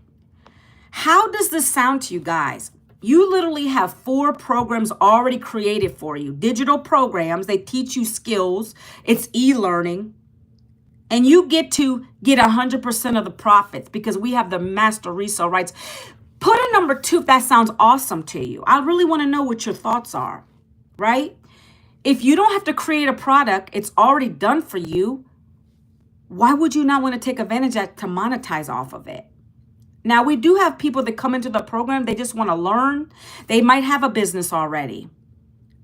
How does this sound to you guys? You literally have 4 programs already created for you. Digital programs. They teach you skills. It's e-learning. And you get to get 100% of the profits because we have the master resale rights. Put a number 2 if that sounds awesome to you. I really want to know what your thoughts are, right? If you don't have to create a product, it's already done for you. Why would you not want to take advantage of that to monetize off of it? Now, we do have people that come into the program. They just want to learn. They might have a business already.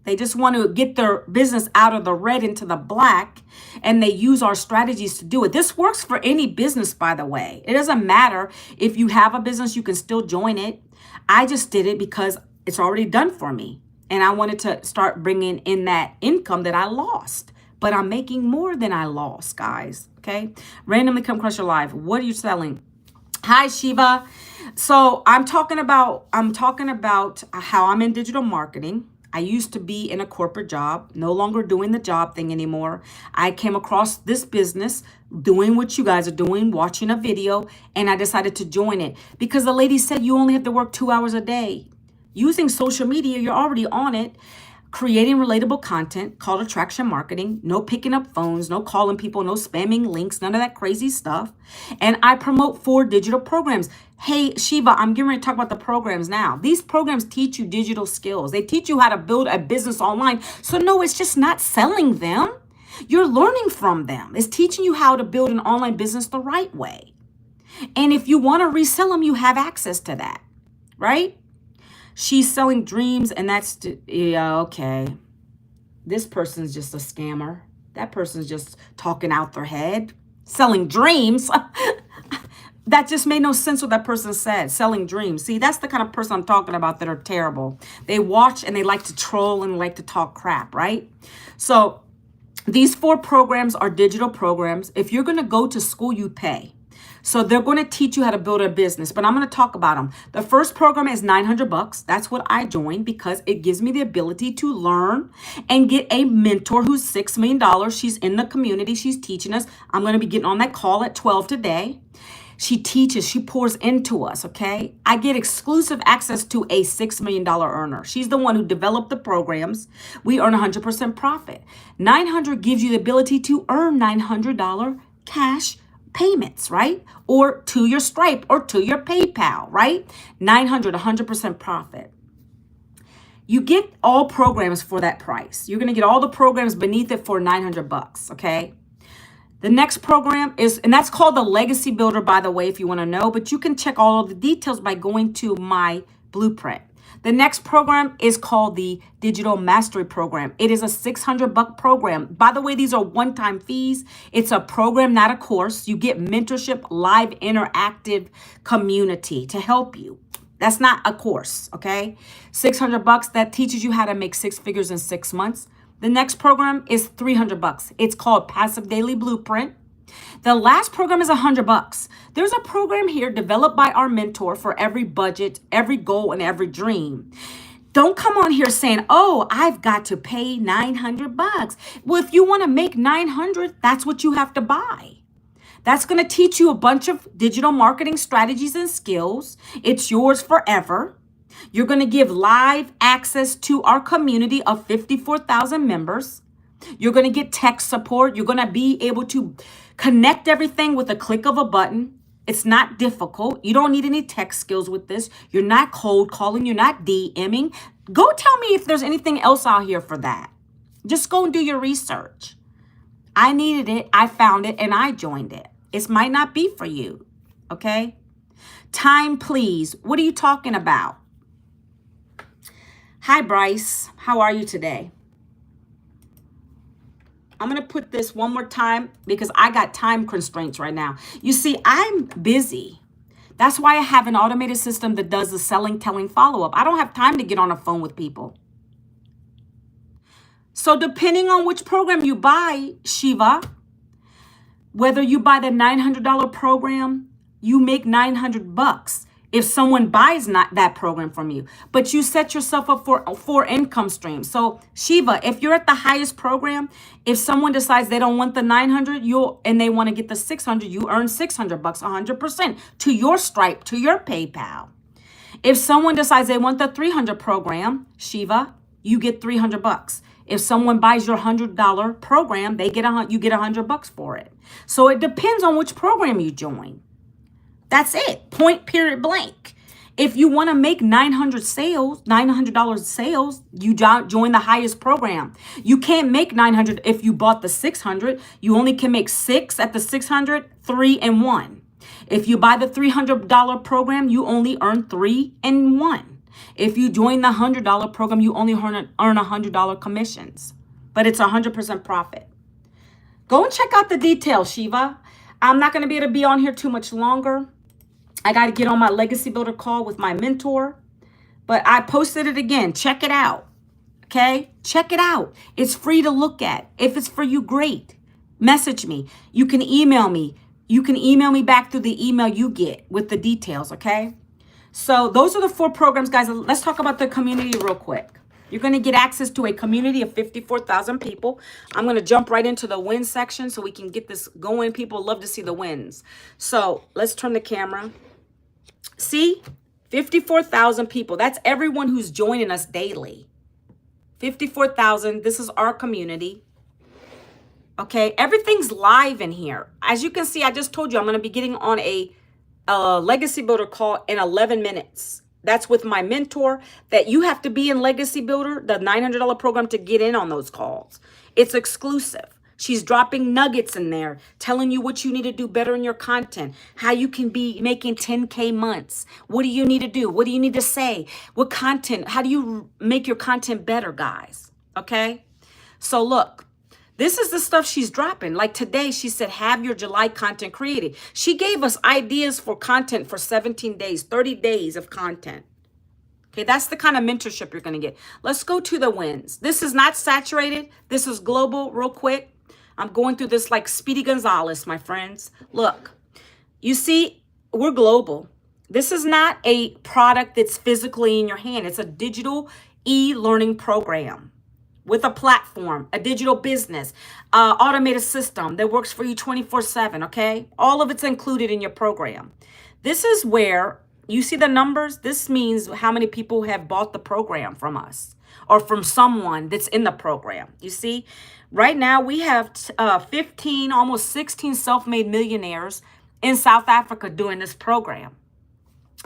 They just want to get their business out of the red into the black, and they use our strategies to do it. This works for any business, by the way. It doesn't matter if you have a business, you can still join it. I just did it because it's already done for me, and I wanted to start bringing in that income that I lost, but I'm making more than I lost, guys, okay? Randomly come crush your live. What are you selling? Hi, Shiva. So I'm talking about how I'm in digital marketing. I used to be in a corporate job, no longer doing the job thing anymore. I came across this business, doing what you guys are doing, watching a video, and I decided to join it because the lady said you only have to work 2 hours a day. Using social media, you're already on it. Creating relatable content, call to attraction marketing, no picking up phones, no calling people, no spamming links, none of that crazy stuff. And I promote 4 digital programs. Hey, Shiva, I'm getting ready to talk about the programs now. These programs teach you digital skills. They teach you how to build a business online. So no, it's just not selling them. You're learning from them. It's teaching you how to build an online business the right way. And if you want to resell them, you have access to that, right? She's selling dreams, and that's, yeah, okay. This person's just a scammer. That person's just talking out their head. Selling dreams. That just made no sense what that person said. Selling dreams. See, that's the kind of person I'm talking about that are terrible. They watch and they like to troll and like to talk crap, right? So these 4 programs are digital programs. If you're going to go to school, you pay. So they're going to teach you how to build a business, but I'm going to talk about them. The first program is $900. That's what I joined because it gives me the ability to learn and get a mentor who's $6 million. She's in the community. She's teaching us. I'm going to be getting on that call at 12 today. She teaches, she pours into us, okay? I get exclusive access to a $6 million earner. She's the one who developed the programs. We earn 100% profit. 900 gives you the ability to earn $900 cash payments, right? Or to your Stripe or to your PayPal, right? 900, 100% profit. You get all programs for that price. You're going to get all the programs beneath it for $900, okay? The next program is, and that's called the Legacy Builder, by the way, if you want to know, but you can check all of the details by going to my blueprint. The next program is called the Digital Mastery Program. It is a $600 program. By the way, these are one-time fees. It's a program, not a course. You get mentorship, live interactive community to help you. That's not a course, okay? $600 that teaches you how to make 6 figures in 6 months. The next program is $300. It's called Passive Daily Blueprint. The last program is $100. There's a program here developed by our mentor for every budget, every goal, and every dream. Don't come on here saying, oh, I've got to pay $900. Well, if you want to make $900, that's what you have to buy. That's going to teach you a bunch of digital marketing strategies and skills. It's yours forever. You're going to give live access to our community of 54,000 members. You're going to get tech support. You're going to be able to connect everything with a click of a button. It's not difficult. You don't need any tech skills with this. You're not cold calling. You're not DMing. Go tell me if there's anything else out here for that. Just go and do your research. I needed it. I found it and I joined it. It might not be for you. Okay? Time, please. What are you talking about? Hi, Bryce. How are you today? I'm going to put this one more time because I got time constraints right now. You see, I'm busy. That's why I have an automated system that does the selling, telling, follow-up. I don't have time to get on a phone with people. So depending on which program you buy, Shiva, whether you buy the $900 program, you make $900 if someone buys not that program from you. But you set yourself up for 4 income streams. So Shiva, if you're at the highest program, if someone decides they don't want the 900, and they want to get the 600, you earn $600, 100% to your Stripe, to your PayPal. If someone decides they want the 300 program, Shiva, you get $300. If someone buys your $100 program, you get $100 for it. So it depends on which program you join. That's it. Point, period, blank. If you want to make $900 sales, you join the highest program. You can't make $900 if you bought the 600. You only can make 6 at the 600, 3 and 1. If you buy the $300 program, you only earn 3 and 1. If you join the $100 program, you only earn $100 commissions, but it's 100% profit. Go and check out the details, Shiva. I'm not going to be able to be on here too much longer. I got to get on my Legacy Builder call with my mentor, but I posted it again. Check it out. Okay? Check it out. It's free to look at. If it's for you, great. Message me. You can email me. You can email me back through the email you get with the details, okay? So those are the 4 programs, guys. Let's talk about the community real quick. You're going to get access to a community of 54,000 people. I'm going to jump right into the wins section so we can get this going. People love to see the wins. So let's turn the camera. See, 54,000 people. That's everyone who's joining us daily. 54,000. This is our community. Okay, everything's live in here. As you can see, I just told you I'm going to be getting on a Legacy Builder call in 11 minutes. That's with my mentor, that you have to be in Legacy Builder, the $900 program, to get in on those calls. It's exclusive. She's dropping nuggets in there, telling you what you need to do better in your content, how you can be making 10K months. What do you need to do? What do you need to say? What content? How do you make your content better, guys? Okay? So look, this is the stuff she's dropping. Like today, she said, have your July content created. She gave us ideas for content for 17 days, 30 days of content. Okay, that's the kind of mentorship you're going to get. Let's go to the wins. This is not saturated. This is global, real quick. I'm going through this like Speedy Gonzalez, my friends. Look, you see, we're global. This is not a product that's physically in your hand. It's a digital e-learning program with a platform, a digital business, automated system that works for you 24/7, okay? All of it's included in your program. This is where you see the numbers. This means how many people have bought the program from us or from someone that's in the program. You see, right now we have 15, almost 16 self-made millionaires in South Africa doing this program.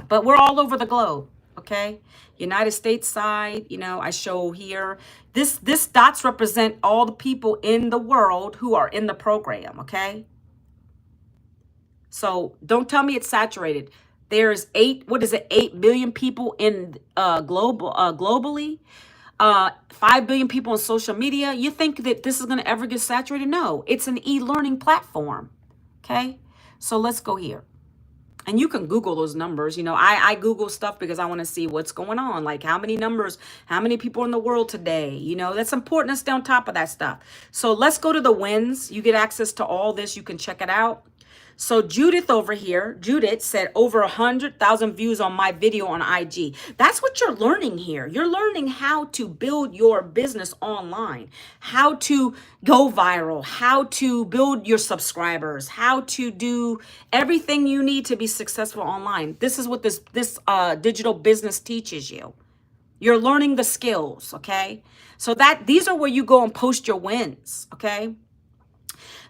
But we're all over the globe, okay? United States side, you know, I show here. This dots represent all the people in the world who are in the program, okay? So don't tell me it's saturated. There's 8 billion people in globally. 5 billion people on social media. You think that this is going to ever get saturated? No, it's an e-learning platform. Okay, so let's go here. And you can Google those numbers. You know, I Google stuff because I want to see what's going on. Like how many numbers, how many people in the world today. You know, that's important to stay on top of that stuff. So let's go to the wins. You get access to all this. You can check it out. So Judith over here, Judith said over 100,000 views on my video on IG. That's what you're learning here. You're learning how to build your business online, how to go viral, how to build your subscribers, how to do everything you need to be successful online. This is what this digital business teaches you. You're learning the skills, okay? So these are where you go and post your wins, okay?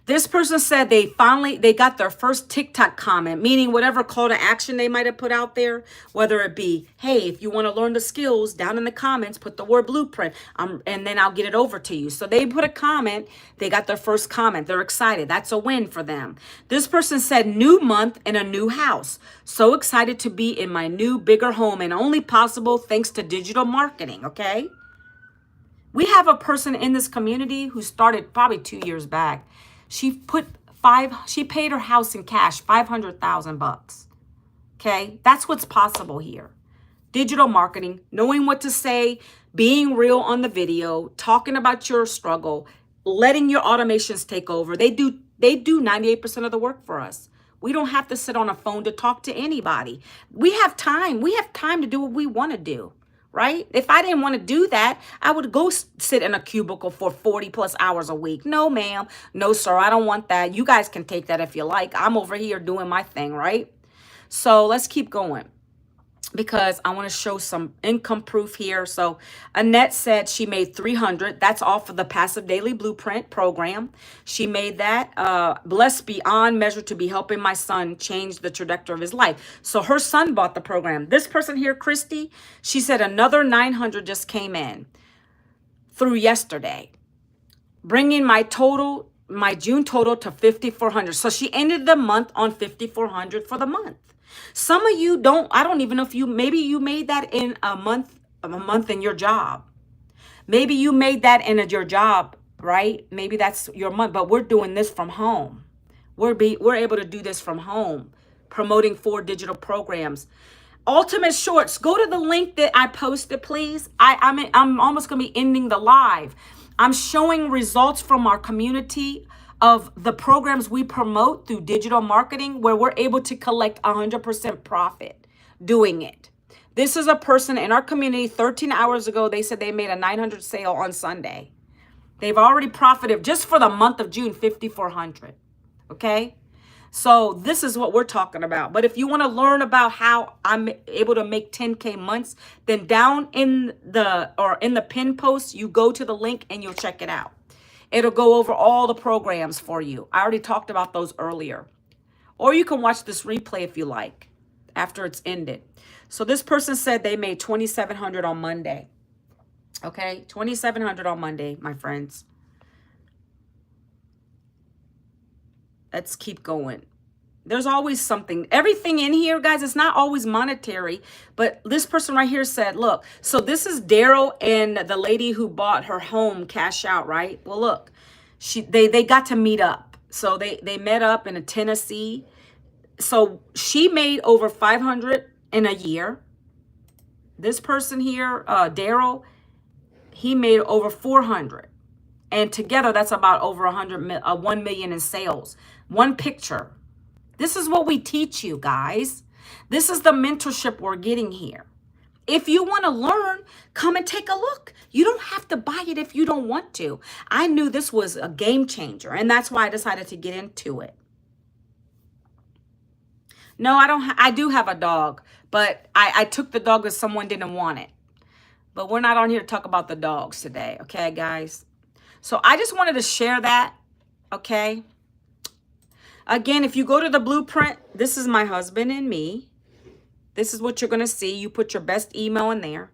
This person said they got their first TikTok comment, meaning whatever call to action they might have put out there, whether it be, hey, if you want to learn the skills, down in the comments, put the word blueprint, and then I'll get it over to you. So they put a comment. They got their first comment. They're excited. That's a win for them. This person said, new month in a new house. So excited to be in my new, bigger home, and only possible thanks to digital marketing, okay? We have a person in this community who started probably 2 years back. She paid her house in cash, $500,000. Okay, that's what's possible here. Digital marketing, knowing what to say, being real on the video, talking about your struggle, letting your automations take over. They do 98% of the work for us. We don't have to sit on a phone to talk to anybody. We have time. We have time to do what we want to do. Right? If I didn't want to do that, I would go sit in a cubicle for 40 plus hours a week. No, ma'am. No, sir. I don't want that. You guys can take that if you like. I'm over here doing my thing, right? So let's keep going because I want to show some income proof here. So Annette said she made 300. That's off of the Passive Daily Blueprint program. She made that. Blessed beyond measure to be helping my son change the trajectory of his life. So her son bought the program. This person here, Christy, she said another 900 just came in through yesterday, bringing my June total to 5,400. So she ended the month on 5,400 for the month. Some of you I don't even know if maybe you made that in a month in your job. Maybe you made that in your job, right? Maybe that's your month, but we're doing this from home. We're able to do this from home, promoting 4 digital programs. Ultimate Shorts, go to the link that I posted, please. I'm almost going to be ending the live. I'm showing results from our community of the programs we promote through digital marketing where we're able to collect 100% profit doing it. This is a person in our community 13 hours ago. They said they made a 900 sale on Sunday. They've already profited just for the month of June, 5,400. Okay. So this is what we're talking about. But if you want to learn about how I'm able to make 10K months, then down in the pin post, you go to the link and you'll check it out. It'll go over all the programs for you. I already talked about those earlier. Or you can watch this replay if you like after it's ended. So this person said they made $2,700 on Monday. Okay, $2,700 on Monday, my friends. Let's keep going. There's always something. Everything in here, guys, it's not always monetary. But this person right here said, look, so this is Daryl and the lady who bought her home cash out, right? Well, look, they got to meet up. So they met up in Tennessee. So she made over 500 in a year. This person here, Daryl, he made over 400. And together, that's about over 1 million in sales. One picture. This is what we teach you, guys. This is the mentorship we're getting here. If you want to learn, come and take a look. You don't have to buy it if you don't want to. I knew this was a game changer, and that's why I decided to get into it. No, I do have a dog, but I took the dog because someone didn't want it. But we're not on here to talk about the dogs today, okay, guys? So I just wanted to share that, okay? Again, if you go to the blueprint, this is my husband and me. This is what you're going to see. You put your best email in there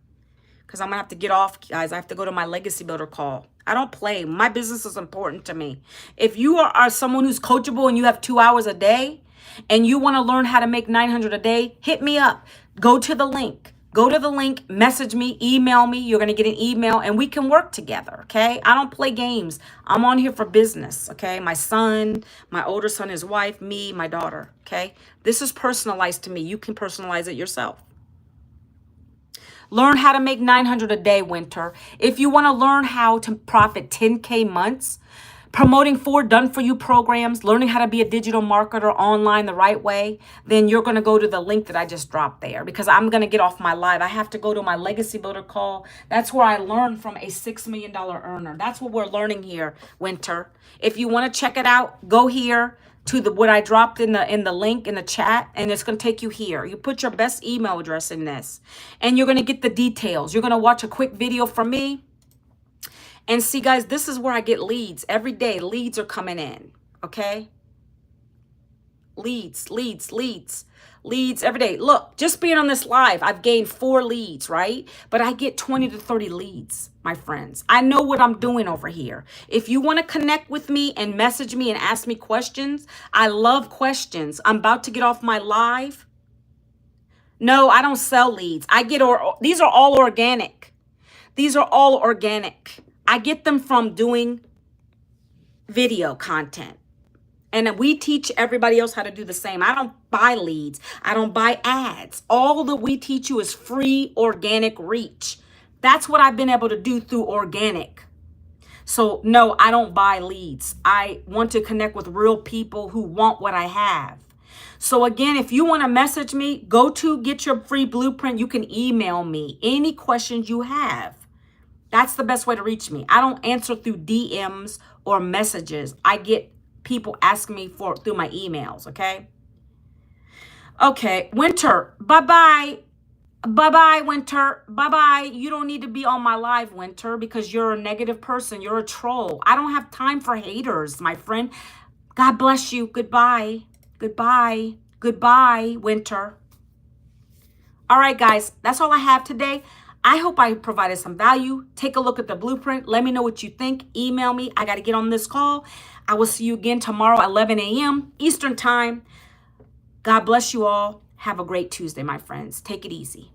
because I'm going to have to get off, guys. I have to go to my legacy builder call. I don't play. My business is important to me. If you are someone who's coachable and you have 2 hours a day and you want to learn how to make 900 a day, hit me up. Go to the link. Go to the link, message me, email me. You're going to get an email and we can work together, okay? I don't play games. I'm on here for business, okay? My son, my older son, his wife, me, my daughter, okay? This is personalized to me. You can personalize it yourself. Learn how to make 900 a day, Winter. If you want to learn how to profit 10K months, promoting 4 done-for-you programs, learning how to be a digital marketer online the right way, then you're going to go to the link that I just dropped there because I'm going to get off my live. I have to go to my legacy builder call. That's where I learned from a $6 million earner. That's what we're learning here, Winter. If you want to check it out, go here to what I dropped in the link in the chat, and it's going to take you here. You put your best email address in this, and you're going to get the details. You're going to watch a quick video from me. And see, guys, this is where I get leads. Every day, leads are coming in, okay? Leads every day. Look, just being on this live, I've gained 4 leads, right? But I get 20 to 30 leads, my friends. I know what I'm doing over here. If you want to connect with me and message me and ask me questions, I love questions. I'm about to get off my live. No, I don't sell leads. These are all organic. These are all organic. I get them from doing video content. And we teach everybody else how to do the same. I don't buy leads. I don't buy ads. All that we teach you is free organic reach. That's what I've been able to do through organic. So no, I don't buy leads. I want to connect with real people who want what I have. So again, if you want to message me, go to get your free blueprint. You can email me any questions you have. That's the best way to reach me. I don't answer through DMs or messages. I get people asking me through my emails, okay? Okay, Winter, bye-bye. Bye-bye, Winter. Bye-bye. You don't need to be on my live, Winter, because you're a negative person. You're a troll. I don't have time for haters, my friend. God bless you. Goodbye. Goodbye. Goodbye, Winter. All right, guys, that's all I have today. I hope I provided some value. Take a look at the blueprint. Let me know what you think. Email me. I got to get on this call. I will see you again tomorrow at 11 a.m. Eastern Time. God bless you all. Have a great Tuesday, my friends. Take it easy.